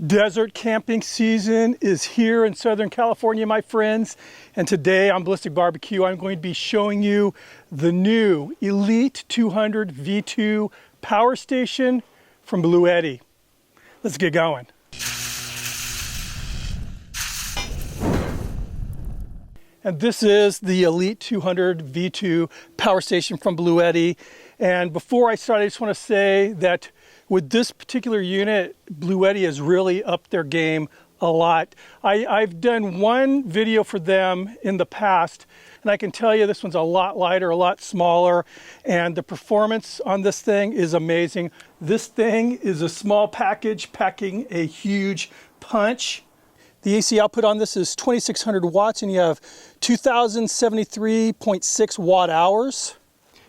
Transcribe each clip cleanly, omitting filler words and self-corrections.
Desert camping season is here in Southern California, my friends. And today on ballisticbbq, I'm going to be showing you the new Elite 200 V2 power station from Bluetti. Let's get going. And this is the Elite 200 V2 power station from Bluetti. And before I start, I just want to say that with this particular unit, Bluetti has really upped their game a lot. I've done one video for them in the past, and I can tell you this one's a lot lighter, a lot smaller, and the performance on this thing is amazing. This thing is a small package packing a huge punch. The AC output on this is 2,600 watts, and you have 2,073.6 watt hours.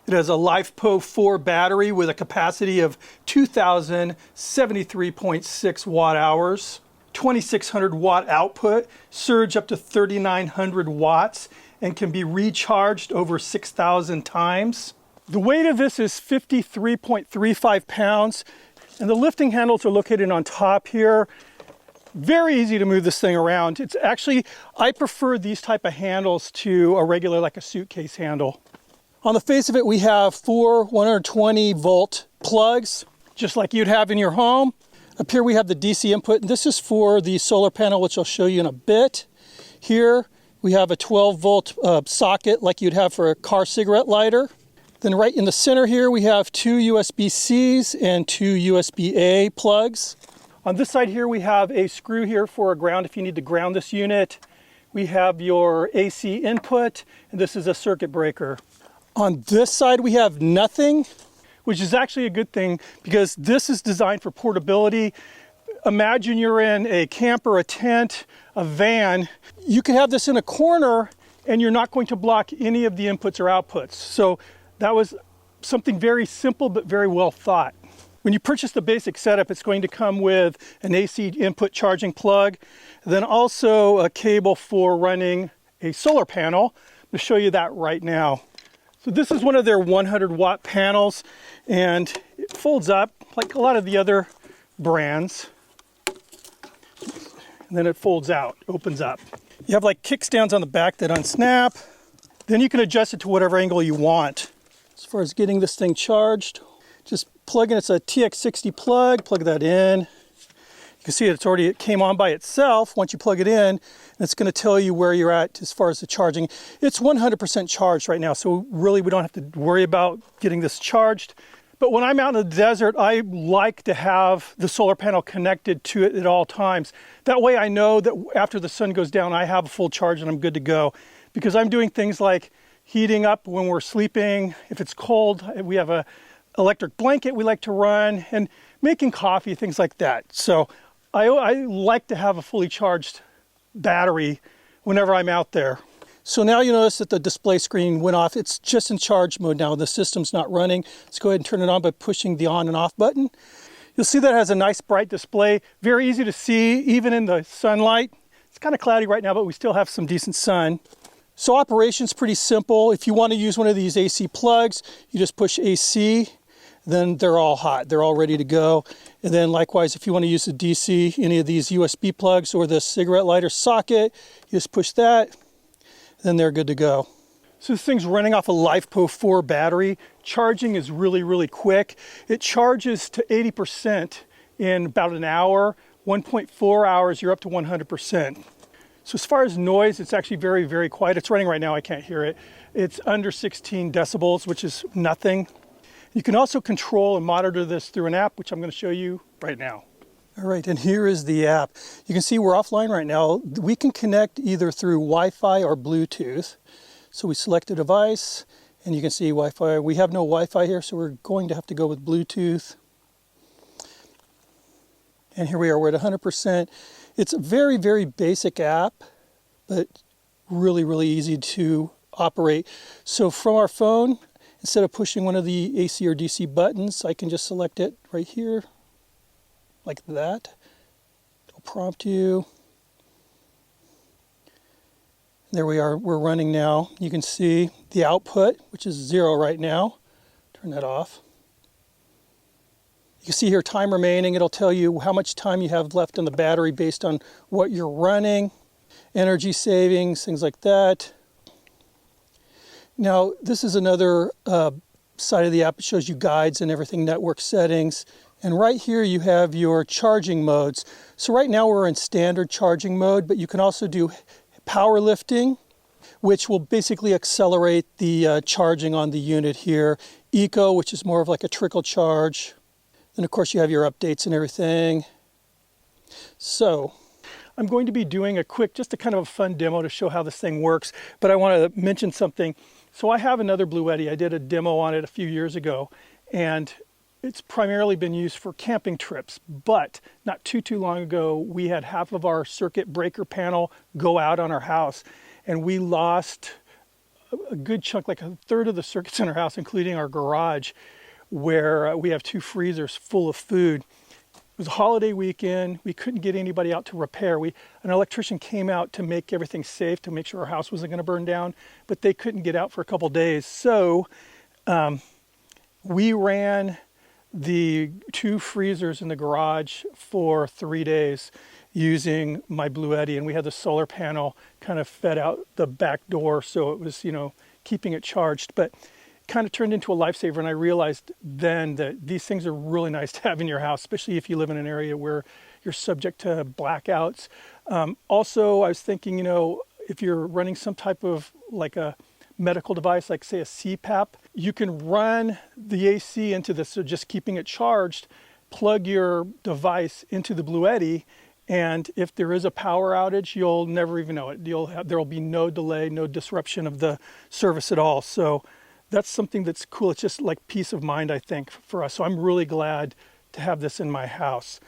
It has a LiFePO4 battery with a capacity of 2,073.6 watt hours, 2,600 watt output, surge up to 3,900 watts, and can be recharged over 6,000 times. The weight of this is 53.35 pounds, and the lifting handles are located on top here. Very easy to move this thing around. It's actually, I prefer these type of handles to a regular, like a suitcase handle. On the face of it, we have four 120 volt plugs, just like you'd have in your home. Up here we have the DC input, and this is for the solar panel, which I'll show you in a bit. Here we have a 12 volt socket like you'd have for a car cigarette lighter. Then right in the center here we have two USB-Cs and two USB-A plugs. On this side here we have a screw here for a ground if you need to ground this unit. We have your AC input, and this is a circuit breaker. On this side, we have nothing, which is actually a good thing because this is designed for portability. Imagine you're in a camper, a tent, a van. You can have this in a corner and you're not going to block any of the inputs or outputs. So that was something very simple but very well thought. When you purchase the basic setup, it's going to come with an AC input charging plug, then also a cable for running a solar panel. I'm going to show you that right now. So this is one of their 100 watt panels, and it folds up like a lot of the other brands. And then it folds out, opens up. You have like kickstands on the back that unsnap. Then you can adjust it to whatever angle you want. As far as getting this thing charged, just plug in, it's a TX60 plug, plug that in. You can see it came on by itself once you plug it in, and it's going to tell you where you're at as far as the charging. It's 100% charged right now, so really we don't have to worry about getting this charged. But when I'm out in the desert, I like to have the solar panel connected to it at all times. That way I know that after the sun goes down, I have a full charge and I'm good to go. Because I'm doing things like heating up when we're sleeping. If it's cold, we have an electric blanket we like to run, and making coffee, things like that. So I like to have a fully charged battery whenever I'm out there. So now you notice that the display screen went off. It's just in charge mode now. The system's not running. Let's go ahead and turn it on by pushing the on and off button. You'll see that it has a nice bright display. Very easy to see, even in the sunlight. It's kind of cloudy right now, but we still have some decent sun. So operation's pretty simple. If you want to use one of these AC plugs, you just push AC. Then they're all hot, they're all ready to go. And then likewise, if you want to use the DC, any of these USB plugs or the cigarette lighter socket, you just push that, then they're good to go. So this thing's running off a LiFePO4 battery. Charging is really, really quick. It charges to 80% in about an hour. 1.4 hours, you're up to 100%. So as far as noise, it's actually very, very quiet. It's running right now, I can't hear it. It's under 16 decibels, which is nothing. You can also control and monitor this through an app, which I'm going to show you right now. All right, and here is the app. You can see we're offline right now. We can connect either through Wi-Fi or Bluetooth. So we select a device, and you can see Wi-Fi. We have no Wi-Fi here, so we're going to have to go with Bluetooth. And here we are, we're at 100%. It's a very, very basic app, but really, really easy to operate. So from our phone, instead of pushing one of the AC or DC buttons, I can just select it right here, like that. It'll prompt you. There we are, we're running now. You can see the output, which is 0 right now. Turn that off. You You see here time remaining. It'll tell you how much time you have left on the battery based on what you're running, energy savings, things like that. Now, this is another side of the app. It shows you guides and everything, network settings. And right here you have your charging modes. So right now we're in standard charging mode, but you can also do power lifting, which will basically accelerate the charging on the unit here. Eco, which is more of like a trickle charge. And of course you have your updates and everything. So I'm going to be doing a quick, just a kind of a fun demo to show how this thing works, but I want to mention something. So I have another Bluetti. I did a demo on it a few years ago, and it's primarily been used for camping trips, but not too long ago, we had half of our circuit breaker panel go out on our house, and we lost a good chunk, like a third of the circuits in our house, including our garage, where we have 2 freezers full of food. It was a holiday weekend. We couldn't get anybody out to repair. An electrician came out to make everything safe, to make sure our house wasn't going to burn down, but they couldn't get out for a couple days. So we ran the 2 freezers in the garage for 3 days using my Bluetti, and we had the solar panel kind of fed out the back door, so it was, keeping it charged. But kind of turned into a lifesaver, and I realized then that these things are really nice to have in your house, especially if you live in an area where you're subject to blackouts. Also, I was thinking, if you're running some type of like a medical device, like say a CPAP, you can run the AC into this, so just keeping it charged, plug your device into the Bluetti, and if there is a power outage, you'll never even know it. There'll be no delay, no disruption of the service at all. So that's something that's cool. It's just like peace of mind, I think, for us. So I'm really glad to have this in my house.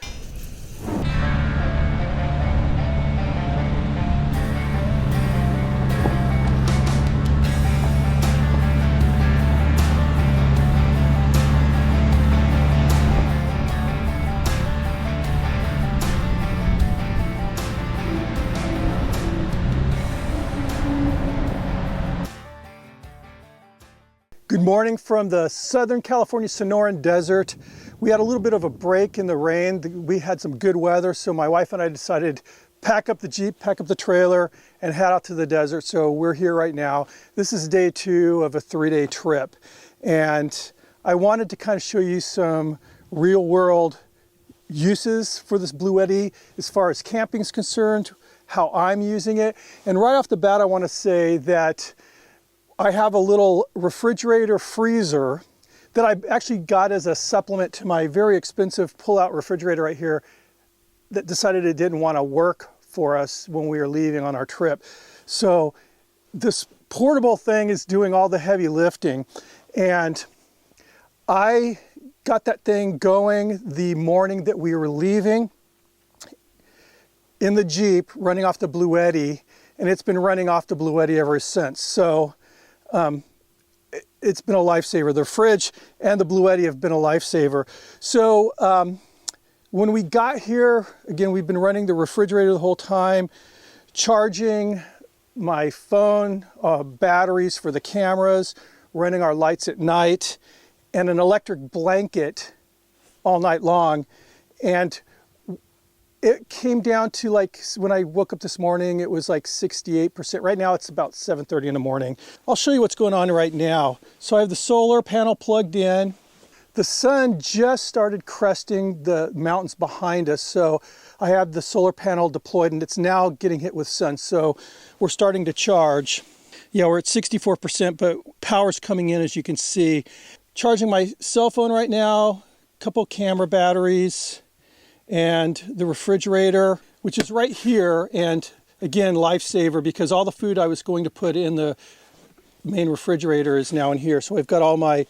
Good morning from the Southern California Sonoran Desert. We had a little bit of a break in the rain. We had some good weather, so my wife and I decided to pack up the Jeep, pack up the trailer, and head out to the desert. So we're here right now. This is day 2 of a 3-day trip. And I wanted to kind of show you some real world uses for this Bluetti as far as camping is concerned, how I'm using it. And right off the bat, I want to say that I have a little refrigerator freezer that I actually got as a supplement to my very expensive pull-out refrigerator right here that decided it didn't want to work for us when we were leaving on our trip. So this portable thing is doing all the heavy lifting, and I got that thing going the morning that we were leaving in the Jeep, running off the Bluetti, and it's been running off the Bluetti ever since. So it's been a lifesaver. The fridge and the Bluetti have been a lifesaver. So when we got here, again, we've been running the refrigerator the whole time, charging my phone, batteries for the cameras, running our lights at night, and an electric blanket all night long. And it came down to, like, when I woke up this morning, it was like 68%. Right now it's about 7:30 in the morning. I'll show you what's going on right now. So I have the solar panel plugged in. The sun just started cresting the mountains behind us, so I have the solar panel deployed, and it's now getting hit with sun. So we're starting to charge. Yeah, we're at 64%, but power's coming in, as you can see. Charging my cell phone right now, a couple camera batteries, and the refrigerator, which is right here, and again, lifesaver, because all the food I was going to put in the main refrigerator is now in here. So I've got all my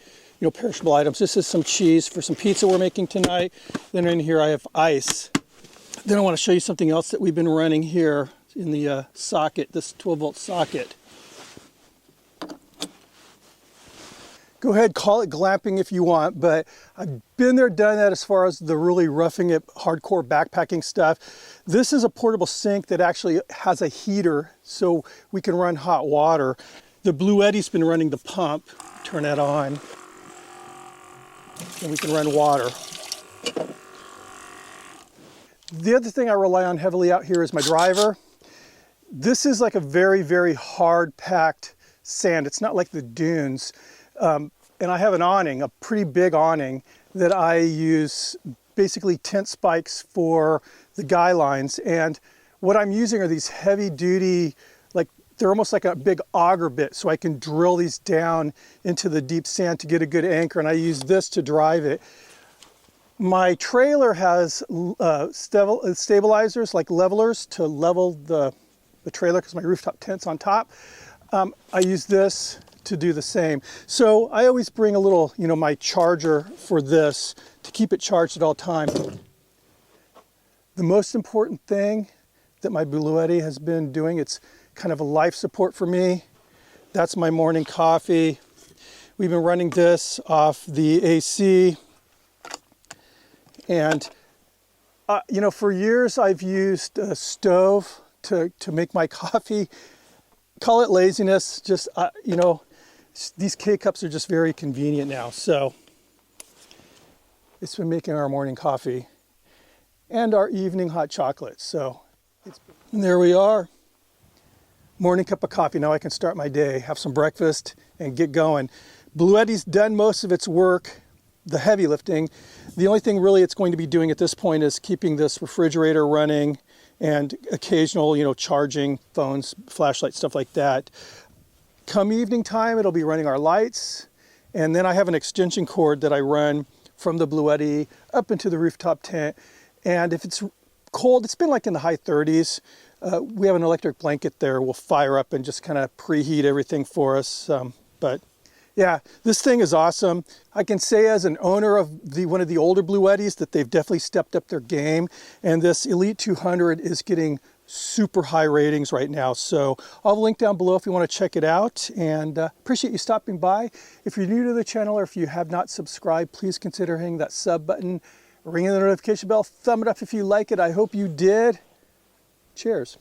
perishable items. This is some cheese for some pizza we're making tonight. Then in here I have ice. Then I want to show you something else that we've been running here in the socket, this 12-volt socket. Go ahead, call it glamping if you want, but I've been there, done that as far as the really roughing it, hardcore backpacking stuff. This is a portable sink that actually has a heater so we can run hot water. The Bluetti's been running the pump. Turn that on, and we can run water. The other thing I rely on heavily out here is my driver. This is like a very, very hard packed sand. It's not like the dunes. And I have an awning, a pretty big awning that I use, basically tent spikes for the guy lines. And what I'm using are these heavy duty, like they're almost like a big auger bit, so I can drill these down into the deep sand to get a good anchor, and I use this to drive it. My trailer has stabilizers, like levelers, to level the trailer because my rooftop tent's on top. I use this to do the same. So I always bring a little, my charger for this to keep it charged at all times. The most important thing that my Bluetti has been doing, it's kind of a life support for me. That's my morning coffee. We've been running this off the AC. And, for years I've used a stove to make my coffee. Call it laziness, just, these K-cups are just very convenient now. So it's been making our morning coffee and our evening hot chocolate. So and there we are. Morning cup of coffee. Now I can start my day, have some breakfast, and get going. Bluetti's done most of its work, the heavy lifting. The only thing really it's going to be doing at this point is keeping this refrigerator running and occasional, charging phones, flashlights, stuff like that. Come evening time, it'll be running our lights. And then I have an extension cord that I run from the Bluetti up into the rooftop tent. And if it's cold, it's been like in the high 30s. We have an electric blanket there. We'll fire up and just kind of preheat everything for us. But yeah, this thing is awesome. I can say as an owner of one of the older Bluettis that they've definitely stepped up their game. And this Elite 200 is getting super high ratings right now. So I'll have a link down below if you want to check it out. And appreciate you stopping by. If you're new to the channel or if you have not subscribed, please consider hitting that sub button, ringing the notification bell, thumb it up if you like it. I hope you did. Cheers.